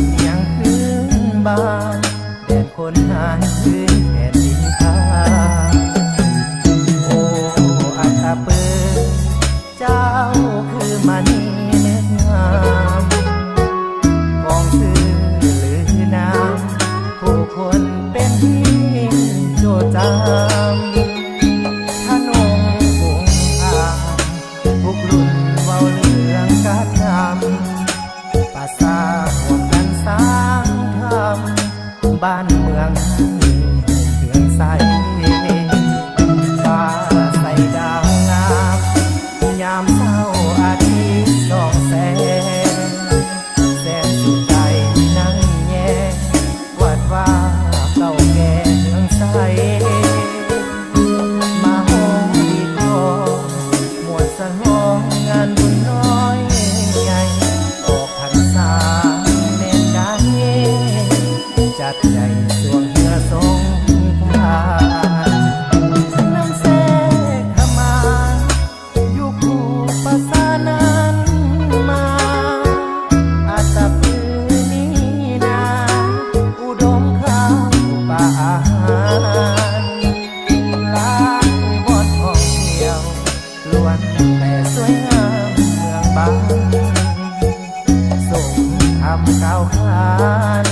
เสียงคืนบ้านแดนคนหานคืนแผ่นดินไทยโอ้อัตเปิดเจ้าคือมณีเม็ดงามกองซื้อหรือนามผู้คนเป็นที่โจดจำถนนคงอาทุกรุ่นเว้าเรื่องการนำภาษาห่วมกันสร้างทำบ้านเมืองเมืองใสฟ้าใสดาวงามยามเศร้าอาทิตย์ส่องแสงแสนสุดใจนั่งแย่วาดว่าเก่าแก่เมืองใสมาห้องดีทองหมวดสลองงานบุญน้อยใหญ่ออกพรรษาแน่นดาเย่จัดใหญ่สวงเหือทรงพานน้ำเสกขมานอยู่คู่ประสานั้นมาอาตะปือนี้นาอุดมข้าวป่าอาหารลานบอดท่องเที่ยวล้วนแต่สวยงามเมืองบานส่งคำก้าวขาน